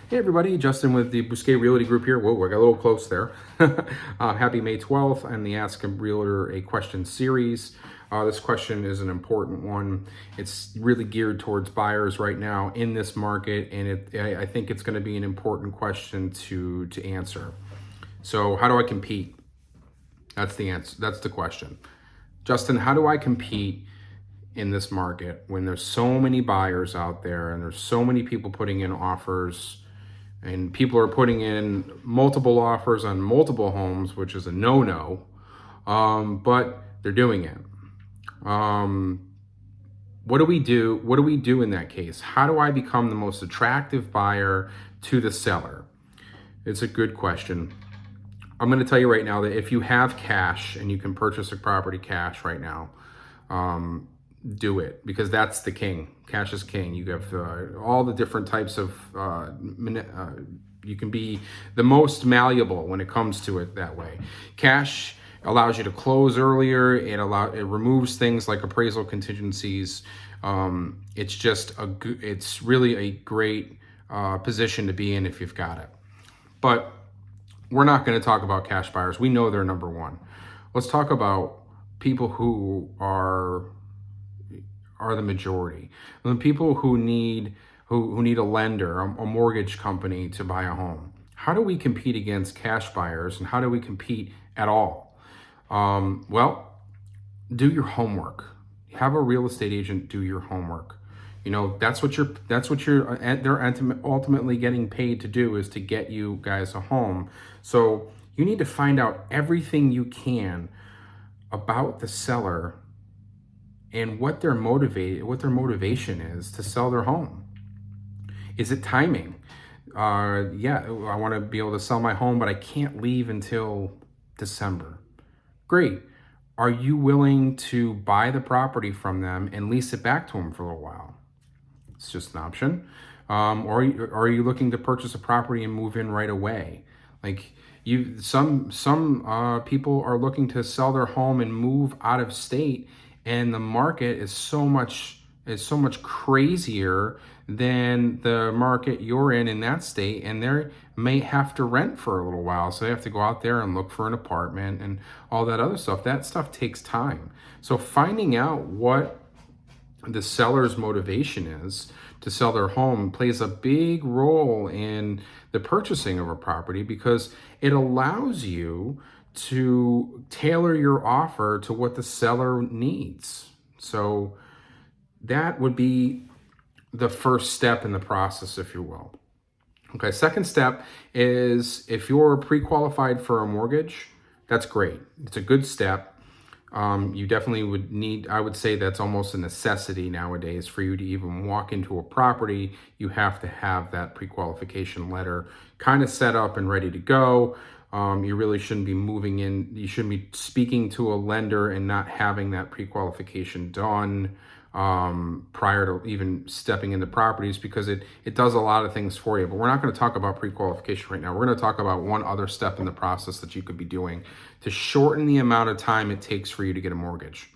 Hey everybody, Justin with the Bousquet Realty Group here. Whoa, I got a little close there. Happy May 12th and the Ask a Realtor a Question series. This question is an important one. It's really geared towards buyers right now in this market, and I think it's going to be an important question to answer. So how do I compete? That's the answer. That's the question. Justin, how do I compete in this market when there's so many buyers out there and there's so many people putting in offers? And people are putting in multiple offers on multiple homes, which is a no-no, but they're doing it. What do we do? What do we do in that case? How do I become the most attractive buyer to the seller? It's a good question. I'm going to tell you right now that if you have cash and you can purchase a property cash right now, do it, because that's the king. Cash is king. You have all the different types of you can be the most malleable when it comes to it that way. Cash allows you to close earlier. It removes things like appraisal contingencies. It's really a great position to be in if you've got it. But we're not going to talk about cash buyers. We know they're number one. Let's talk about people who are the majority. And the people who need a lender, a mortgage company to buy a home. How do we compete against cash buyers, and how do we compete at all? Well, do your homework. Have a real estate agent do your homework. You know, that's what they're ultimately getting paid to do, is to get you guys a home. So you need to find out everything you can about the seller and what their motivation is to sell their home. Is it timing? Yeah, I want to be able to sell my home, but I can't leave until December. Great. Are you willing to buy the property from them and lease it back to them for a little while? It's just an option. Or are you looking to purchase a property and move in right away? Like some people are looking to sell their home and move out of state, and the market is so much crazier than the market you're in that state, and they may have to rent for a little while, so they have to go out there and look for an apartment and all that other stuff. That stuff takes time. So finding out what the seller's motivation is to sell their home plays a big role in the purchasing of a property, because it allows you to tailor your offer to what the seller needs. So that would be the first step in the process, if you will. Okay, second step is, if you're pre-qualified for a mortgage, that's great. It's a good step. You definitely would need, I would say that's almost a necessity nowadays for you to even walk into a property. You have to have that pre-qualification letter kind of set up and ready to go. You really shouldn't be moving in. You shouldn't be speaking to a lender and not having that pre-qualification done prior to even stepping into properties, because it does a lot of things for you. But we're not going to talk about pre-qualification right now. We're going to talk about one other step in the process that you could be doing to shorten the amount of time it takes for you to get a mortgage.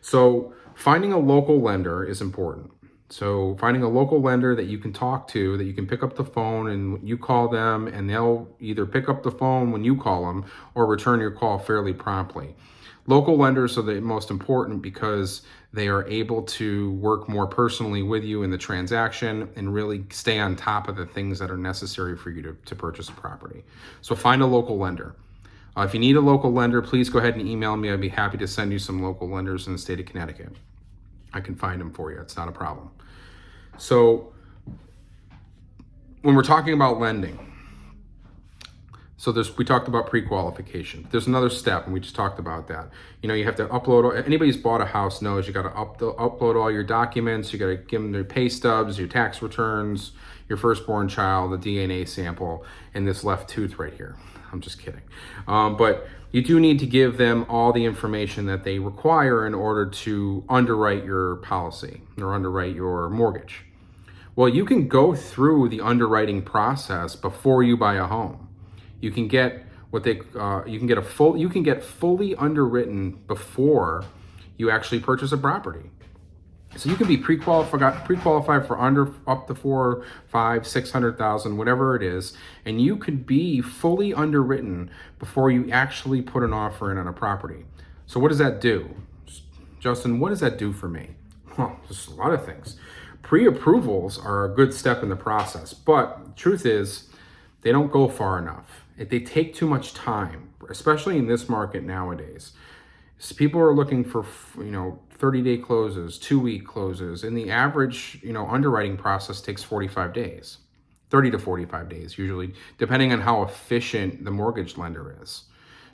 So finding a local lender is important. So finding a local lender that you can talk to, that you can pick up the phone and you call them, and they'll either pick up the phone when you call them or return your call fairly promptly. Local lenders are the most important because they are able to work more personally with you in the transaction and really stay on top of the things that are necessary for you to purchase a property. So find a local lender. If you need a local lender, please go ahead and email me. I'd be happy to send you some local lenders in the state of Connecticut. I can find them for you. It's not a problem. So when we're talking about lending, we talked about pre-qualification. There's another step, and we just talked about that. You know, you have to upload, anybody who's bought a house knows you got to upload all your documents. You got to give them their pay stubs, your tax returns, your firstborn child, the DNA sample, and this left tooth right here. I'm just kidding. But you do need to give them all the information that they require in order to underwrite your policy or underwrite your mortgage. Well, you can go through the underwriting process before you buy a home. You can get you can get fully underwritten before you actually purchase a property. So you can be pre-qualified for under up to 4, 5, 600,000, whatever it is, and you could be fully underwritten before you actually put an offer in on a property. So what does that do? Justin, what does that do for me? Well, there's a lot of things. Pre-approvals are a good step in the process, but the truth is they don't go far enough. They take too much time, especially in this market nowadays. So people are looking for, 30-day closes, 2-week closes, and the average, underwriting process takes 45 days, 30 to 45 days usually, depending on how efficient the mortgage lender is.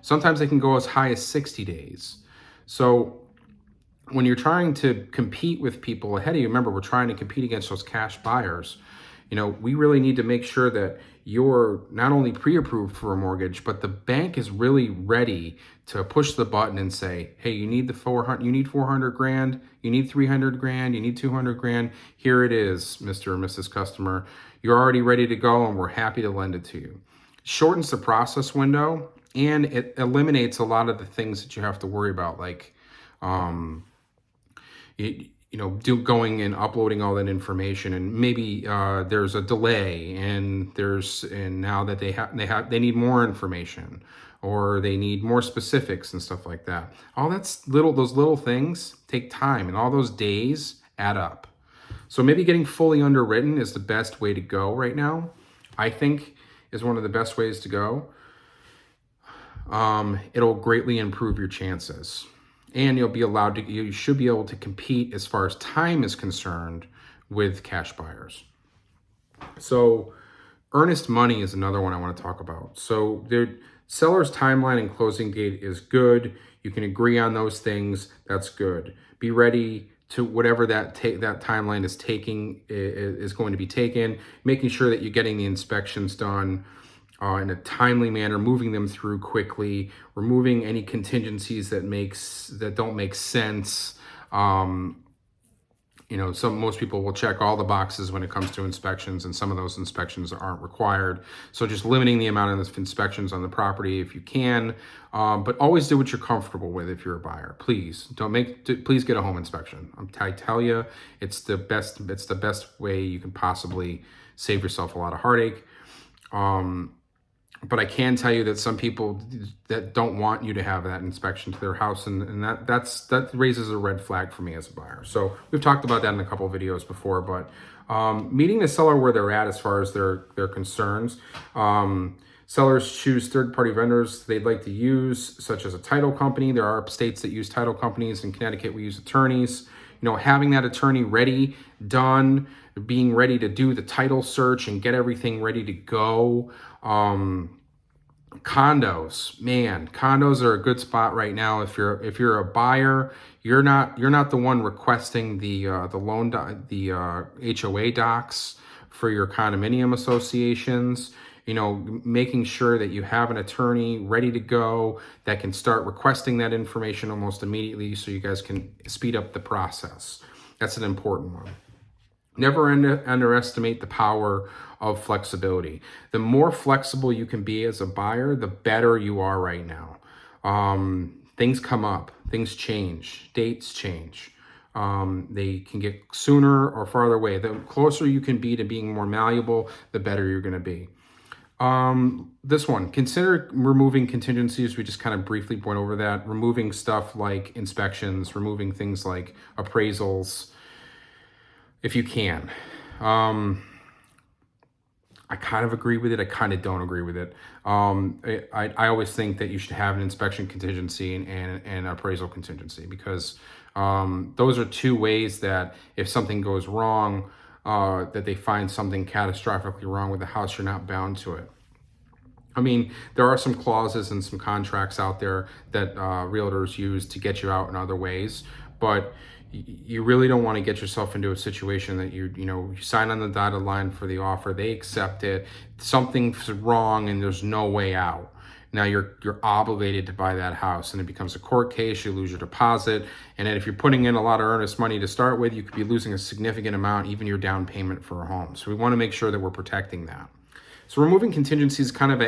Sometimes they can go as high as 60 days. So when you're trying to compete with people ahead of you, remember, we're trying to compete against those cash buyers. We really need to make sure that you're not only pre-approved for a mortgage, but the bank is really ready to push the button and say, hey, you need 400 grand, you need 300 grand, you need 200 grand. Here it is, Mr. or Mrs. Customer. You're already ready to go and we're happy to lend it to you. Shortens the process window and it eliminates a lot of the things that you have to worry about, like, going and uploading all that information, and maybe there's a delay, and now that they need more information, or they need more specifics and stuff like that. Those little things take time, and all those days add up. So maybe getting fully underwritten is the best way to go right now. I think is one of the best ways to go. It'll greatly improve your chances. And you should be able to compete as far as time is concerned with cash buyers. So earnest money is another one I want to talk about. So the seller's timeline and closing date is good. You can agree on those things. That's good. Be ready to whatever that timeline is going to be taken, making sure that you're getting the inspections done in a timely manner, moving them through quickly, removing any contingencies that don't make sense. Most people will check all the boxes when it comes to inspections, and some of those inspections aren't required. So just limiting the amount of inspections on the property if you can, but always do what you're comfortable with if you're a buyer. Please please get a home inspection. I tell you, it's the best way you can possibly save yourself a lot of heartache. But I can tell you that some people that don't want you to have that inspection to their house, and that raises a red flag for me as a buyer. So we've talked about that in a couple of videos before, but meeting the seller where they're at as far as their concerns. Sellers choose third-party vendors they'd like to use, such as a title company. There are states that use title companies. In Connecticut, we use attorneys. Having that attorney ready, done, being ready to do the title search and get everything ready to go. Condos are a good spot right now. If you're a buyer, you're not the one requesting the HOA docs for your condominium associations. Making sure that you have an attorney ready to go that can start requesting that information almost immediately, so you guys can speed up the process. That's an important one. Never underestimate the power of flexibility. The more flexible you can be as a buyer, the better you are right now. Things come up, things change, dates change. They can get sooner or farther away. The closer you can be to being more malleable, the better you're going to be. This one, consider removing contingencies. We just kind of briefly went over that. Removing stuff like inspections, removing things like appraisals, if you can. I kind of agree with it. I kind of don't agree with it. I always think that you should have an inspection contingency and an appraisal contingency, because those are two ways that if something goes wrong, that they find something catastrophically wrong with the house, you're not bound to it. I mean, there are some clauses and some contracts out there that realtors use to get you out in other ways, but you really don't want to get yourself into a situation that you sign on the dotted line for the offer, they accept it, something's wrong and there's no way out. Now you're obligated to buy that house, and it becomes a court case. You lose your deposit, and then if you're putting in a lot of earnest money to start with, you could be losing a significant amount, even your down payment for a home. So we want to make sure that we're protecting that. So removing contingencies is kind of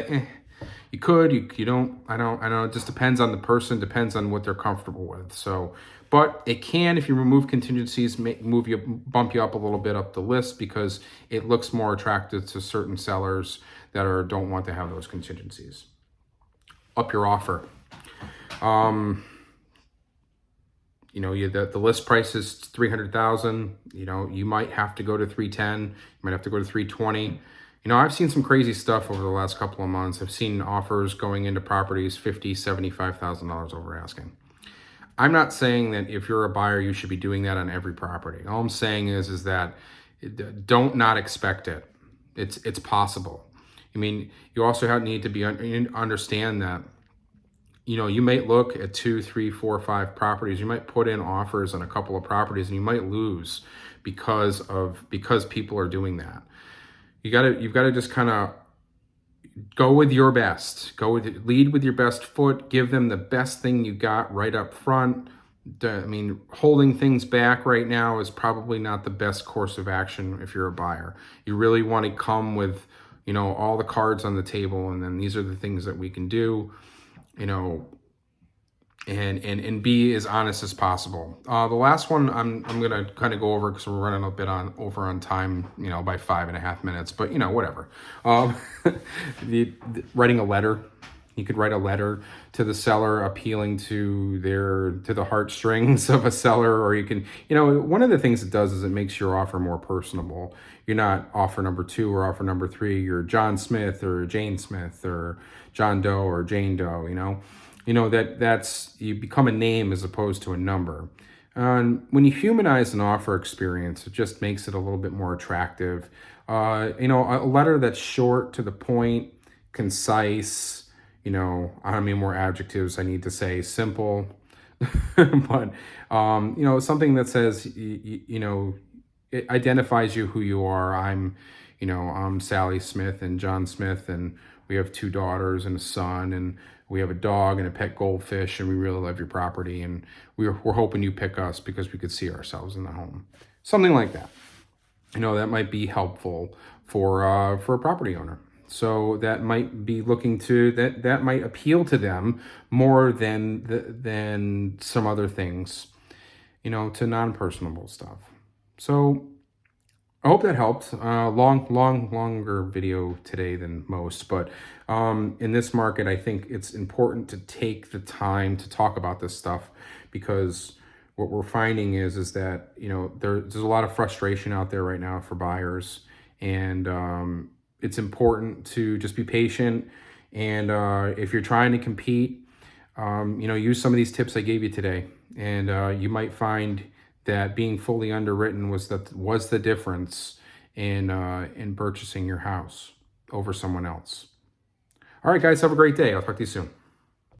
You could, you don't, I don't, it just depends on the person, depends on what they're comfortable with. So, but it can, if you remove contingencies, bump you up a little bit up the list because it looks more attractive to certain sellers that don't want to have those contingencies. Up your offer. You know, the list price is 300,000. You know, you might have to go to 310. You might have to go to 320. You know, I've seen some crazy stuff over the last couple of months. I've seen offers going into properties $50,000, $75,000 over asking. I'm not saying that if you're a buyer, you should be doing that on every property. All I'm saying is that don't not expect it. It's possible. I mean, you also need to understand that, you know, you might look at 2, 3, 4, 5 properties. You might put in offers on a couple of properties and you might lose because people are doing that. You've got to just kind of go with your best. Lead with your best foot. Give them the best thing you got right up front. I mean, holding things back right now is probably not the best course of action if you're a buyer. You really want to come with, you know, all the cards on the table, and then these are the things that we can do, you know, and be as honest as possible. The last one I'm gonna kind of go over because we're running a bit over on time, you know, by 5.5 minutes, but you know, whatever. Writing a letter. You could write a letter to the seller appealing to the heartstrings of a seller, or you can, you know, one of the things it does is it makes your offer more personable. You're not offer number 2 or offer number 3. You're John Smith or Jane Smith or John Doe or Jane Doe, you know. You know, that's you become a name as opposed to a number. And when you humanize an offer experience, it just makes it a little bit more attractive. You know, a letter that's short, to the point, concise. You know, I don't mean more adjectives. I need to say simple, but you know, something that says you know, it identifies you, who you are. I'm Sally Smith and John Smith, and we have 2 daughters and a son, and we have a dog and a pet goldfish, and we really love your property, and we're hoping you pick us because we could see ourselves in the home. Something like that. You know, that might be helpful for a property owner. So that might be looking to that might appeal to them more than some other things, you know, to non-personable stuff. So I hope that helped. Longer video today than most, but in this market, I think it's important to take the time to talk about this stuff, because what we're finding is that, you know, there's a lot of frustration out there right now for buyers, and it's important to just be patient. And if you're trying to compete, you know, use some of these tips I gave you today, and you might find that being fully underwritten was the difference in purchasing your house over someone else. All right, guys, have a great day. I'll talk to you soon.